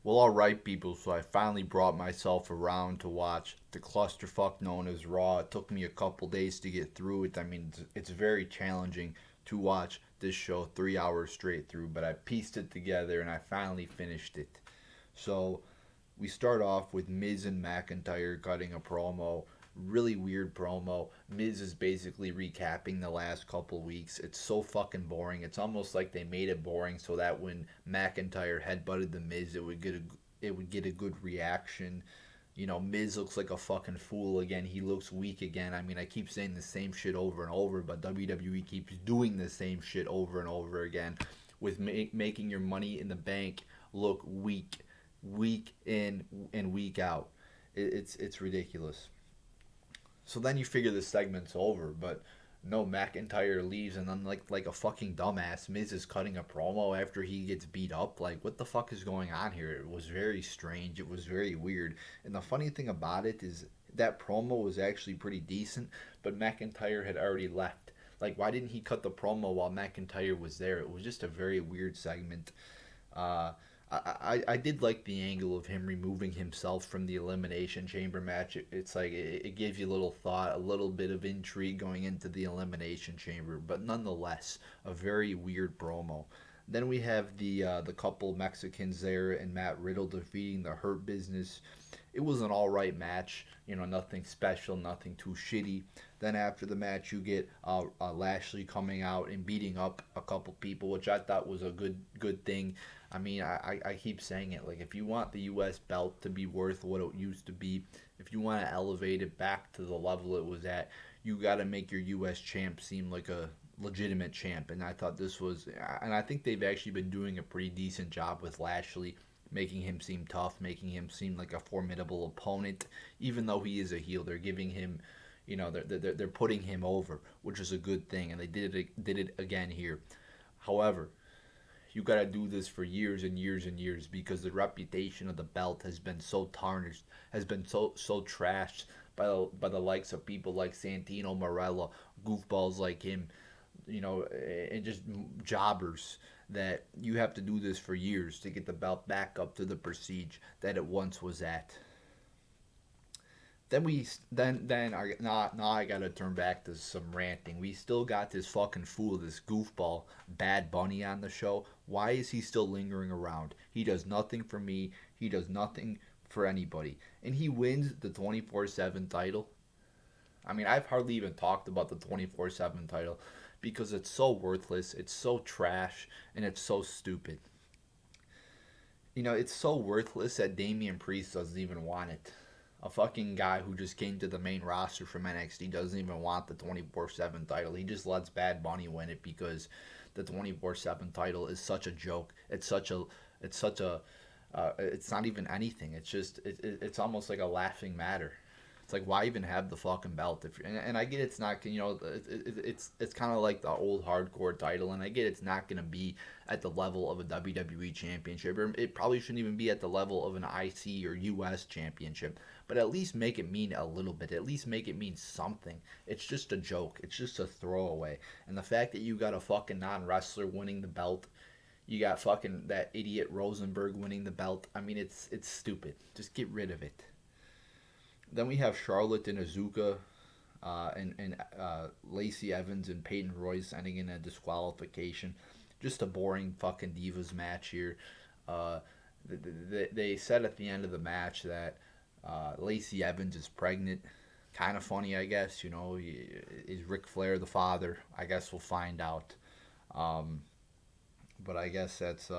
Well, alright, people, so I finally brought myself around to watch the clusterfuck known as Raw. It took me a couple days to get through it. I mean, it's very challenging to watch this show 3 hours straight through, but I pieced it together and I finally finished it. So, we start off with Miz and McIntyre cutting a promo. Really weird promo. Miz is basically recapping the last couple weeks. It's so fucking boring. It's almost like they made it boring so that when McIntyre headbutted the Miz, it would get a good reaction. Miz looks like a fucking fool again. He looks weak again. I mean, I keep saying the same shit over and over, but WWE keeps doing the same shit over and over again with making your money in the bank look week in and week out. It's ridiculous. So then you figure the segment's over, but no, McIntyre leaves, and then like a fucking dumbass, Miz is cutting a promo after he gets beat up. Like, what the fuck is going on here? It was very strange. It was very weird. And the funny thing about it is that promo was actually pretty decent, but McIntyre had already left. Like, why didn't he cut the promo while McIntyre was there? It was just a very weird segment. Uh, I did like the angle of him removing himself from the Elimination Chamber match. It's like it gives you a little thought, a little bit of intrigue going into the Elimination Chamber, but nonetheless, a very weird promo. Then we have the couple Mexicans there and Matt Riddle defeating the Hurt Business. It was an all right match, nothing special, nothing too shitty. Then after the match, you get Lashley coming out and beating up a couple people, which I thought was a good thing. I mean, I keep saying it. Like, if you want the U.S. belt to be worth what it used to be, if you want to elevate it back to the level it was at, you got to make your U.S. champ seem like a legitimate champ. And I thought this was, and I think they've actually been doing a pretty decent job with Lashley, making him seem tough, making him seem like a formidable opponent. Even though he is a heel, they're giving him, they're putting him over, which is a good thing. And they did it again here. However, you got to do this for years and years and years because the reputation of the belt has been so tarnished, has been so trashed by the likes of people like Santino Marella, goofballs like him, and just jobbers that you have to do this for years to get the belt back up to the prestige that it once was at. Then now I gotta turn back to some ranting. We still got this fucking fool, this goofball, Bad Bunny on the show. Why is he still lingering around? He does nothing for me. He does nothing for anybody, and he wins the 24/7 title. I mean, I've hardly even talked about the 24/7 title because it's so worthless, it's so trash, and it's so stupid. It's so worthless that Damian Priest doesn't even want it. A fucking guy who just came to the main roster from NXT doesn't even want the 24/7 title. He just lets Bad Bunny win it because the 24/7 title is such a joke. It's not even anything. It's almost like a laughing matter. It's like, why even have the fucking belt? And I get it's not, it's kind of like the old hardcore title, and I get it's not gonna be at the level of a WWE championship, or it probably shouldn't even be at the level of an IC or US championship. But at least make it mean a little bit. At least make it mean something. It's just a joke. It's just a throwaway. And the fact that you got a fucking non wrestler winning the belt, you got fucking that idiot Rosenberg winning the belt. I mean, it's stupid. Just get rid of it. Then we have Charlotte and Azuka, and Lacey Evans and Peyton Royce ending in a disqualification. Just a boring fucking divas match here. Uh, they said at the end of the match that Lacey Evans is pregnant. Kind of funny, I guess. Is Ric Flair the father? I guess we'll find out. Um, but I guess that's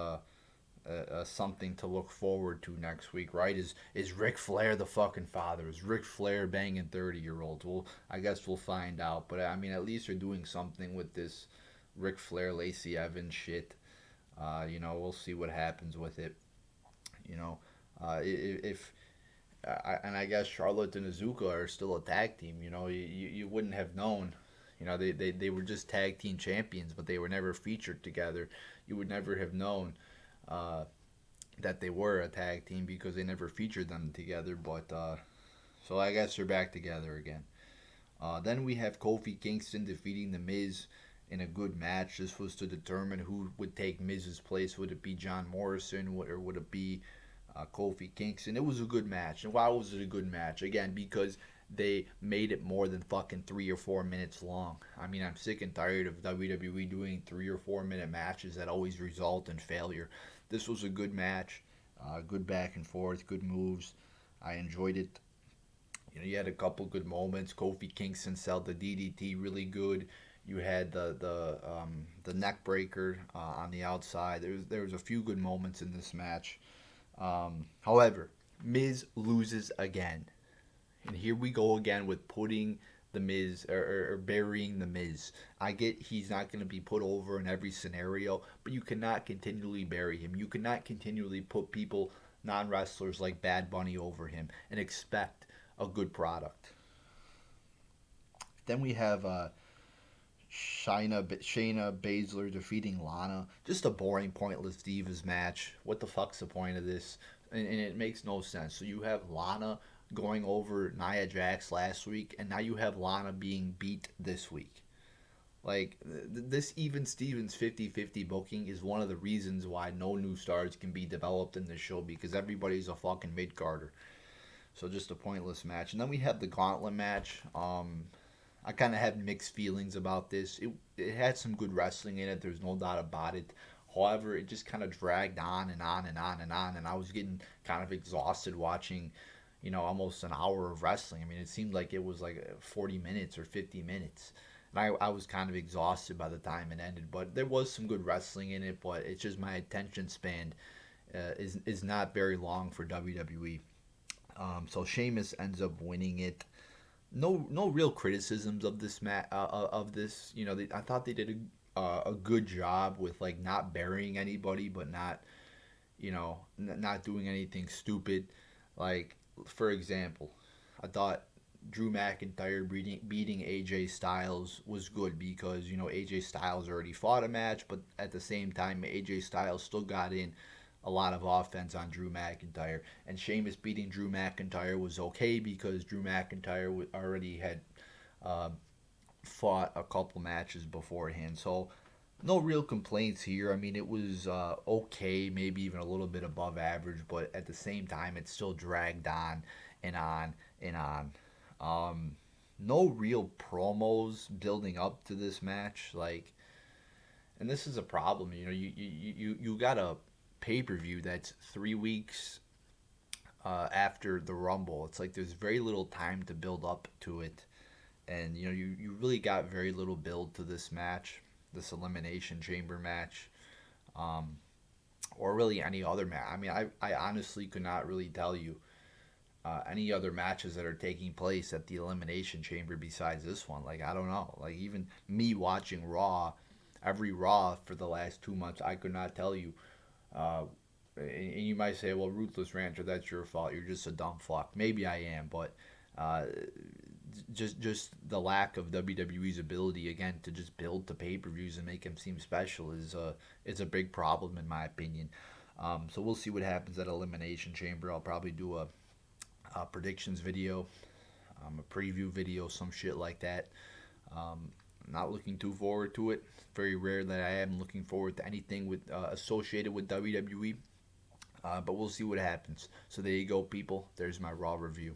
something to look forward to next week, right? Is Ric Flair the fucking father? Is Ric Flair banging 30-year-olds? Well, I guess we'll find out. But I mean, at least they're doing something with this Ric Flair Lacey Evans shit. We'll see what happens with it. You know, if and I guess Charlotte and Azuka are still a tag team. You wouldn't have known. They were just tag team champions, but they were never featured together. You would never have known uh, that they were a tag team because they never featured them together. But so I guess they're back together again. Then we have Kofi Kingston defeating The Miz in a good match. This was to determine who would take Miz's place. Would it be John Morrison or would it be Kofi Kingston. It was a good match. And why was it a good match? Again, because they made it more than fucking 3 or 4 minutes long. I mean, I'm sick and tired of WWE doing 3 or 4 minute matches that always result in failure. This was a good match, good back and forth, good moves. I enjoyed it. You had a couple good moments. Kofi Kingston sold the DDT really good. You had the neck breaker on the outside. There was a few good moments in this match. However, Miz loses again. And here we go again with putting the Miz or burying the Miz. I get he's not going to be put over in every scenario, but you cannot continually bury him. You cannot continually put people, non wrestlers like Bad Bunny, over him and expect a good product. Then we have Shayna Baszler defeating Lana. Just a boring, pointless Divas match. What the fuck's the point of this? And it makes no sense. So you have Lana going over Nia Jax last week, and now you have Lana being beat this week. Like, this even Stevens 50-50 booking is one of the reasons why no new stars can be developed in this show, because everybody's a fucking mid-carder. So just a pointless match. And then we have the gauntlet match. I kind of have mixed feelings about this. It had some good wrestling in it. There's no doubt about it. However, it just kind of dragged on and on and on and on. And I was getting kind of exhausted watching, almost an hour of wrestling. I mean, it seemed like it was like 40 minutes or 50 minutes. And I was kind of exhausted by the time it ended. But there was some good wrestling in it. But it's just my attention span is not very long for WWE. So Sheamus ends up winning it. No real criticisms of this of this. I thought they did a good job with like not burying anybody, but not not doing anything stupid. Like, for example, I thought Drew McIntyre beating AJ Styles was good because AJ Styles already fought a match, but at the same time AJ Styles still got in a lot of offense on Drew McIntyre. And Sheamus beating Drew McIntyre was okay because Drew McIntyre already had fought a couple matches beforehand. So no real complaints here. I mean, it was okay, maybe even a little bit above average, but at the same time, it still dragged on and on and on. No real promos building up to this match, and this is a problem. You got a pay-per-view that's 3 weeks after the Rumble. It's like there's very little time to build up to it, and you really got very little build to this match, this Elimination Chamber match, or really any other match. I mean, I honestly could not really tell you any other matches that are taking place at the Elimination Chamber besides this one. Like, I don't know. Like, even me watching Raw, every Raw for the last 2 months, I could not tell you. And you might say, well, Ruthless Rancher, that's your fault. You're just a dumb fuck. Maybe I am, but just the lack of WWE's ability, again, to just build to pay-per-views and make them seem special is a big problem, in my opinion. So we'll see what happens at Elimination Chamber. I'll probably do a predictions video, a preview video, some shit like that. Not looking too forward to it. Very rare that I am looking forward to anything with associated with WWE. But we'll see what happens. So there you go, people. There's my Raw review.